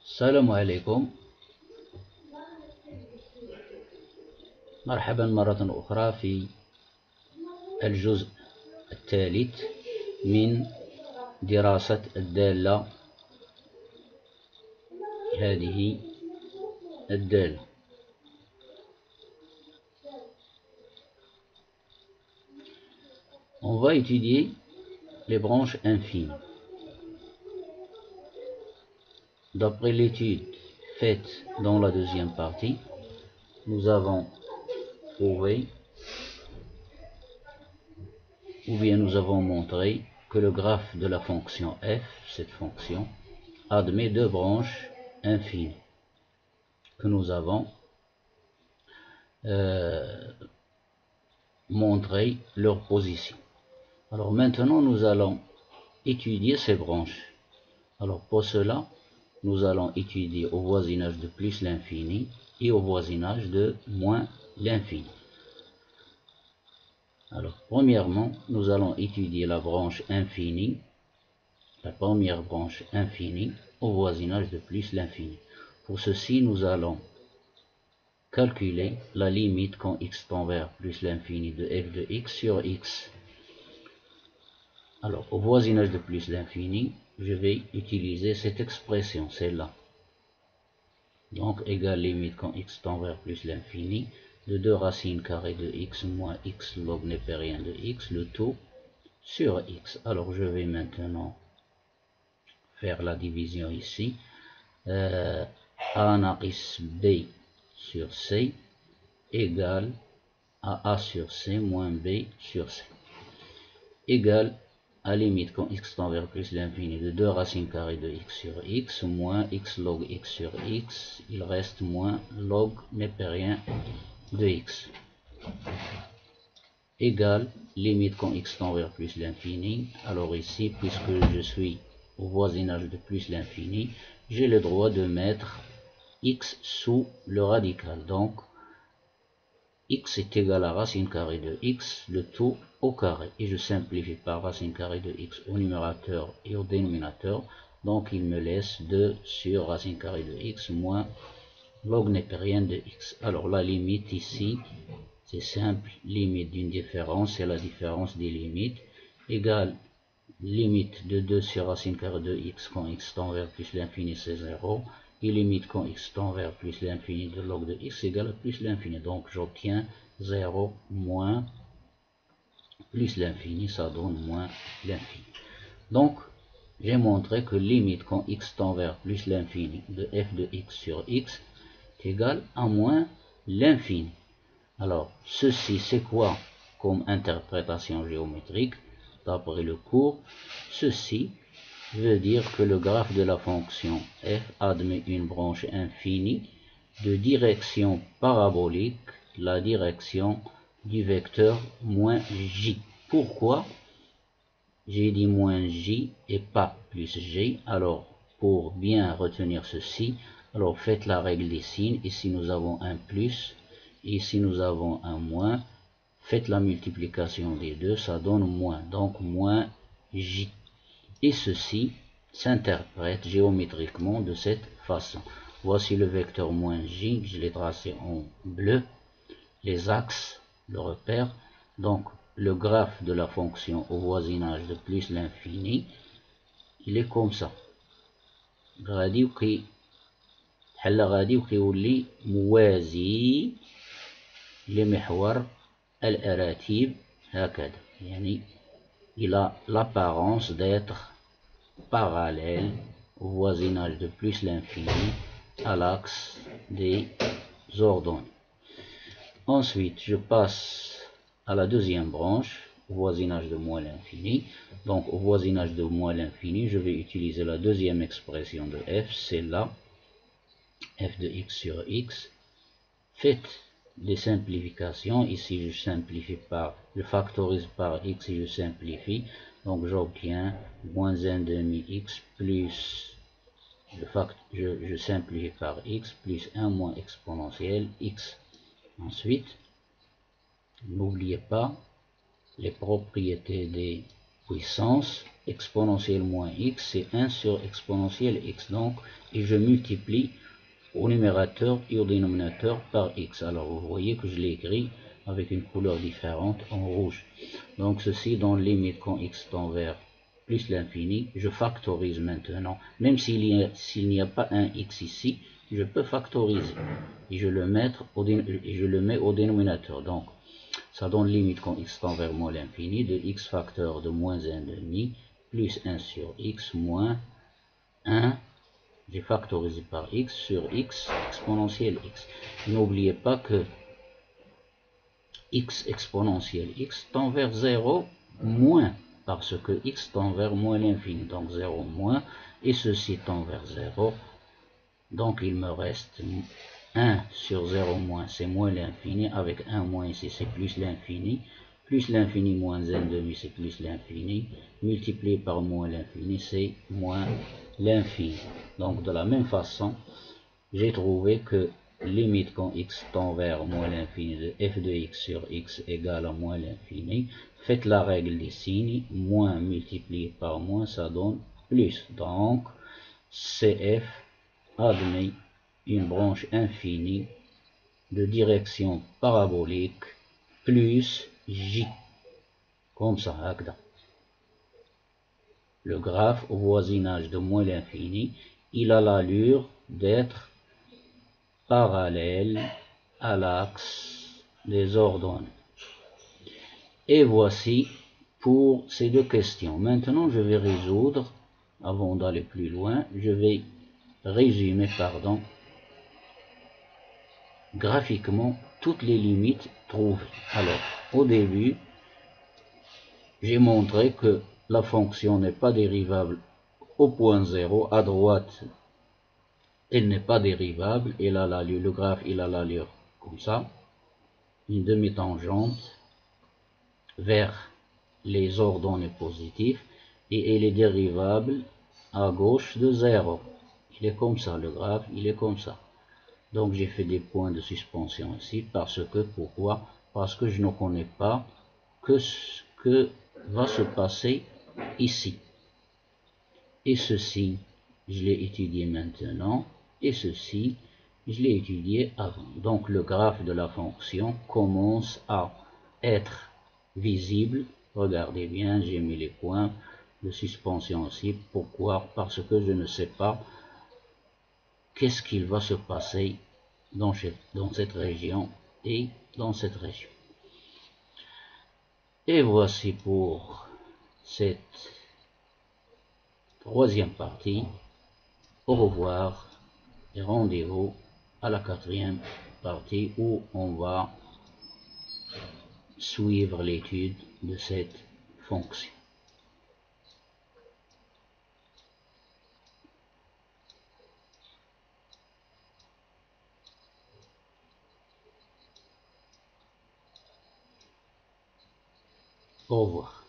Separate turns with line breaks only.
السلام عليكم. مرحبا مرة أخرى في الجزء الثالث من دراسة الدالة. هذه الدالة on va étudier les branches infinies. D'après l'étude faite dans la deuxième partie, nous avons prouvé ou bien nous avons montré que le graphe de la fonction f, cette fonction, admet deux branches infinies que nous avons montré leur position. Alors maintenant nous allons étudier ces branches. Alors pour cela, nous allons étudier au voisinage de plus l'infini et au voisinage de moins l'infini. Alors premièrement, nous allons étudier la branche infinie, la première branche infinie au voisinage de plus l'infini. Pour ceci, nous allons calculer la limite quand x tend vers plus l'infini de f de x sur x. Alors au voisinage de plus l'infini, je vais utiliser cette expression, celle-là. Donc égale limite quand x tend vers plus l'infini de 2 racines carrées de x moins x log népérien de x, le tout sur x. Alors je vais maintenant faire la division ici. A naqis b sur c égale à a sur c moins b sur c égale à limite quand x tend vers plus l'infini de 2 racines carrées de x sur x moins x log x sur x, il reste moins log népérien de x égale limite quand x tend vers plus l'infini. Alors ici, puisque je suis au voisinage de plus l'infini, j'ai le droit de mettre x sous le radical. Donc x est égal à racine carrée de x, le tout au carré. Et je simplifie par racine carrée de x au numérateur et au dénominateur. Donc il me laisse 2 sur racine carrée de x moins log népérien de x. Alors la limite ici, c'est simple, limite d'une différence, c'est la différence des limites, égale limite de 2 sur racine carrée de x quand x tend vers plus l'infini, c'est 0. Et limite quand x tend vers plus l'infini de log de x égale à plus l'infini. Donc j'obtiens 0 moins plus l'infini, ça donne moins l'infini. Donc j'ai montré que limite quand x tend vers plus l'infini de f de x sur x est égal à moins l'infini. Alors ceci c'est quoi comme interprétation géométrique? D'après le cours, ceci veut dire que le graphe de la fonction f admet une branche infinie de direction parabolique, la direction du vecteur moins j. Pourquoi j'ai dit moins j et pas plus j? Alors pour bien retenir ceci, alors faites la règle des signes. Ici nous avons un plus, ici nous avons un moins. Faites la multiplication des deux, ça donne moins, donc moins j. Et ceci s'interprète géométriquement de cette façon. Voici le vecteur moins j, je l'ai tracé en bleu, les axes, le repère. Donc le graphe de la fonction au voisinage de plus l'infini, il est comme ça. غادي وكيولي موازي لمحور الأراتب هكذا. يعني il a l'apparence d'être parallèle au voisinage de plus l'infini à l'axe des ordonnées. Ensuite, je passe à la deuxième branche, au voisinage de moins l'infini. Donc, au voisinage de moins l'infini, je vais utiliser la deuxième expression de f, c'est là, f de x sur x. Faites des simplifications. Ici, je simplifie par, je factorise par x et je simplifie. Donc, j'obtiens moins 1 demi x plus, je simplifie par x plus 1 moins exponentielle x. Ensuite, n'oubliez pas les propriétés des puissance exponentielle moins x, c'est 1 sur exponentielle x. Donc, et je multiplie au numérateur et au dénominateur par x. Alors, vous voyez que je l'ai écrit avec une couleur différente en rouge. Donc, ceci dans limite quand x tend vers plus l'infini, je factorise maintenant. Même s'il n'y a pas un x ici, je peux factoriser. Et je le mets au dénominateur. Donc, ça donne limite quand x tend vers moins l'infini de x facteur de moins 1,5 plus 1 sur x moins 1. J'ai factorisé par x sur x exponentielle x. N'oubliez pas que x exponentielle x tend vers 0 moins, parce que x tend vers moins l'infini, donc 0 moins, et ceci tend vers 0, donc il me reste 1 sur 0 moins, c'est moins l'infini, avec 1 moins ici c'est plus l'infini moins 1,5 c'est plus l'infini, multiplié par moins l'infini c'est moins l'infini. Donc de la même façon, j'ai trouvé que limite quand x tend vers moins l'infini de f de x sur x égale à moins l'infini, faites la règle des signes, moins multiplié par moins, ça donne plus. Donc, CF admet une branche infinie de direction parabolique plus J. Comme ça, Agda. Le graphe au voisinage de moins l'infini, il a l'allure d'être parallèle à l'axe des ordonnées. Et voici pour ces deux questions. Maintenant, je vais résoudre, avant d'aller plus loin, je vais résumer, graphiquement toutes les limites trouvées. Alors, au début, j'ai montré que la fonction n'est pas dérivable au point 0, à droite, elle n'est pas dérivable, le graphe il a l'allure comme ça, une demi-tangente vers les ordonnées positives, et elle est dérivable à gauche de 0. Il est comme ça, le graphe, il est comme ça. Donc j'ai fait des points de suspension ici, pourquoi? Parce que je ne connais pas que ce que va se passer ici. Et ceci, je l'ai étudié maintenant, et ceci, je l'ai étudié avant. Donc le graphe de la fonction commence à être visible. Regardez bien, j'ai mis les points de suspension aussi. Pourquoi? Parce que je ne sais pas qu'est-ce qu'il va se passer dans cette région et dans cette région. Et voici pour cette troisième partie. Au revoir et rendez-vous à la quatrième partie où on va suivre l'étude de cette fonction. Au revoir.